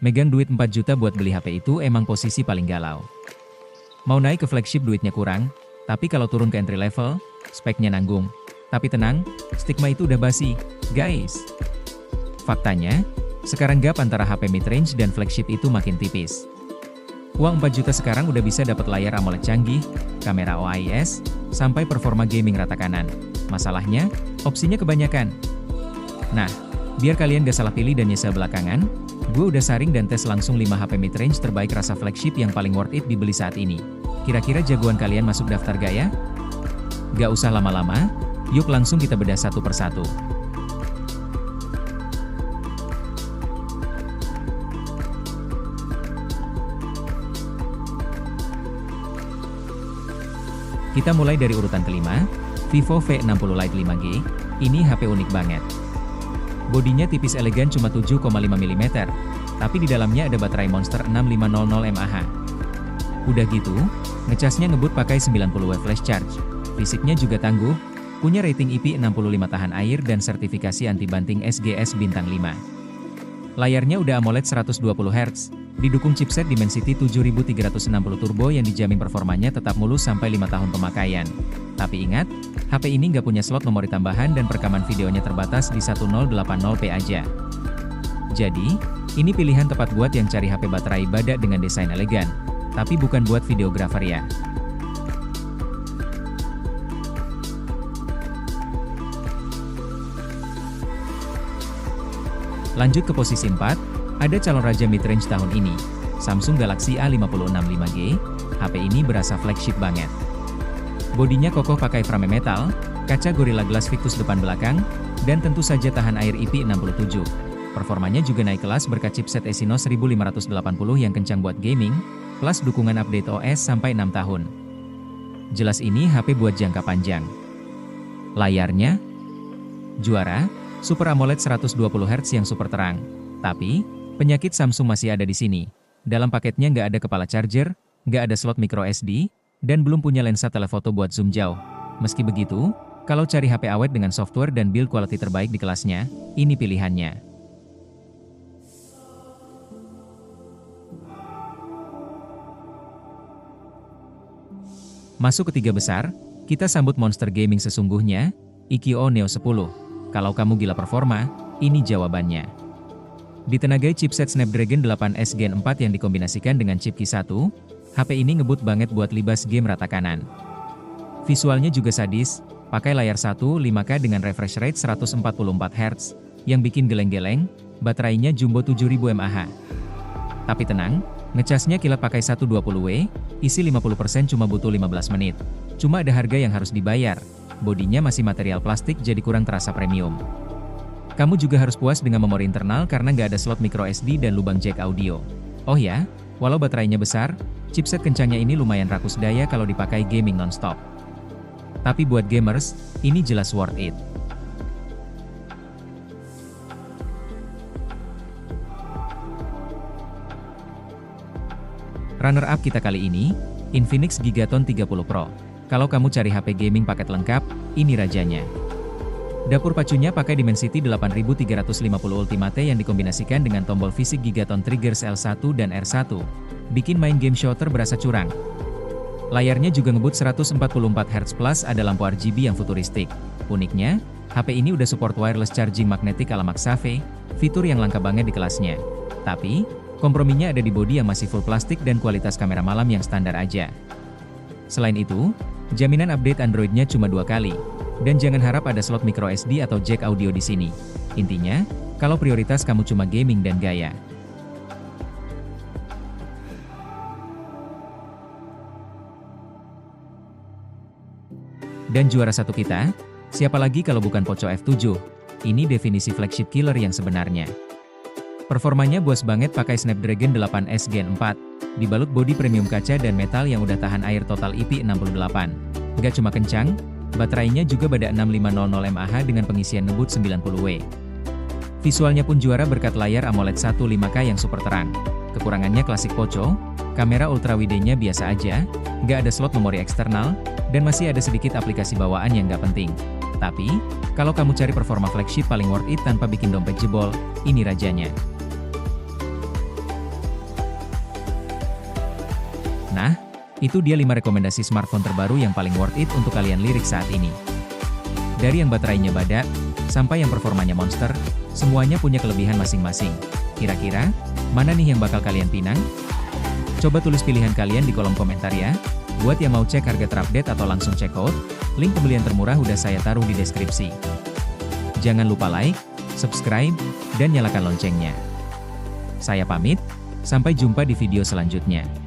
Megang duit 4 juta buat beli HP itu emang posisi paling galau. Mau naik ke flagship duitnya kurang, tapi kalau turun ke entry level, speknya nanggung. Tapi tenang, stigma itu udah basi, guys. Faktanya, sekarang gap antara HP mid-range dan flagship itu makin tipis. Uang 4 juta sekarang udah bisa dapat layar AMOLED canggih, kamera OIS, sampai performa gaming rata kanan. Masalahnya, opsinya kebanyakan. Nah, biar kalian gak salah pilih dan nyesel belakangan, gue udah saring dan tes langsung 5 HP mid-range terbaik rasa flagship yang paling worth it dibeli saat ini. Kira-kira jagoan kalian masuk daftar gak ya? Gak usah lama-lama, yuk langsung kita bedah satu persatu. Kita mulai dari urutan kelima, Vivo V60 Lite 5G, ini HP unik banget. Bodinya tipis elegan cuma 7,5 mm, tapi di dalamnya ada baterai Monster 6500 mAh. Udah gitu, ngecasnya ngebut pakai 90W flash charge, fisiknya juga tangguh, punya rating IP65 tahan air dan sertifikasi anti-banting SGS bintang 5. Layarnya udah AMOLED 120Hz, didukung chipset Dimensity 7360 Turbo yang dijamin performanya tetap mulus sampai 5 tahun pemakaian. Tapi ingat, HP ini nggak punya slot memori tambahan dan perekaman videonya terbatas di 1080p aja. Jadi, ini pilihan tepat buat yang cari HP baterai badak dengan desain elegan, tapi bukan buat videografer ya. Lanjut ke posisi 4, ada calon raja mid-range tahun ini, Samsung Galaxy A56 5G, HP ini berasa flagship banget. Bodinya kokoh pakai frame metal, kaca Gorilla Glass Victus depan belakang, dan tentu saja tahan air IP67. Performanya juga naik kelas berkat chipset Exynos 1580 yang kencang buat gaming, plus dukungan update OS sampai 6 tahun. Jelas ini HP buat jangka panjang. Layarnya juara, Super AMOLED 120Hz yang super terang. Tapi, penyakit Samsung masih ada di sini. Dalam paketnya nggak ada kepala charger, nggak ada slot micro SD, dan belum punya lensa telefoto buat zoom jauh. Meski begitu, kalau cari HP awet dengan software dan build quality terbaik di kelasnya, ini pilihannya. Masuk ke 3 besar, kita sambut monster gaming sesungguhnya, Iquo Neo 10. Kalau kamu gila performa, ini jawabannya. Ditenagai chipset Snapdragon 8S Gen 4 yang dikombinasikan dengan chip Ki1, HP ini ngebut banget buat libas game rata kanan. Visualnya juga sadis, pakai layar 1.5K dengan refresh rate 144Hz, yang bikin geleng-geleng, baterainya jumbo 7000 mAh. Tapi tenang, ngecasnya kilat pakai 120W, isi 50% cuma butuh 15 menit. Cuma ada harga yang harus dibayar, bodinya masih material plastik jadi kurang terasa premium. Kamu juga harus puas dengan memori internal karena nggak ada slot micro SD dan lubang jack audio. Oh ya, walau baterainya besar, chipset kencangnya ini lumayan rakus daya kalau dipakai gaming non-stop. Tapi buat gamers, ini jelas worth it. Runner-up kita kali ini, Infinix Gigaton 30 Pro. Kalau kamu cari HP gaming paket lengkap, ini rajanya. Dapur pacunya pakai Dimensity 8350 Ultimate yang dikombinasikan dengan tombol fisik Gigaton Triggers L1 dan R1. Bikin main game shooter berasa curang. Layarnya juga ngebut 144Hz plus ada lampu RGB yang futuristik. Uniknya, HP ini udah support wireless charging magnetic ala MagSafe, fitur yang langka banget di kelasnya. Tapi, komprominya ada di bodi yang masih full plastik dan kualitas kamera malam yang standar aja. Selain itu, jaminan update Android-nya cuma 2 kali. Dan jangan harap ada slot micro SD atau jack audio di sini. Intinya, kalau prioritas kamu cuma gaming dan gaya. Dan juara satu kita, siapa lagi kalau bukan Poco F7? Ini definisi flagship killer yang sebenarnya. Performanya buas banget pakai Snapdragon 8S Gen 4, dibalut bodi premium kaca dan metal yang udah tahan air total IP68. Nggak cuma kencang, baterainya juga pada 6500 mAh dengan pengisian ngebut 90W. Visualnya pun juara berkat layar AMOLED 1.5K yang super terang. Kekurangannya klasik Poco, kamera ultrawide-nya biasa aja, nggak ada slot memori eksternal, dan masih ada sedikit aplikasi bawaan yang nggak penting. Tapi, kalau kamu cari performa flagship paling worth it tanpa bikin dompet jebol, ini rajanya. Nah, itu dia 5 rekomendasi smartphone terbaru yang paling worth it untuk kalian lirik saat ini. Dari yang baterainya badak, sampai yang performanya monster, semuanya punya kelebihan masing-masing. Kira-kira, mana nih yang bakal kalian pinang? Coba tulis pilihan kalian di kolom komentar ya. Buat yang mau cek harga terupdate atau langsung check out, link pembelian termurah udah saya taruh di deskripsi. Jangan lupa like, subscribe, dan nyalakan loncengnya. Saya pamit, sampai jumpa di video selanjutnya.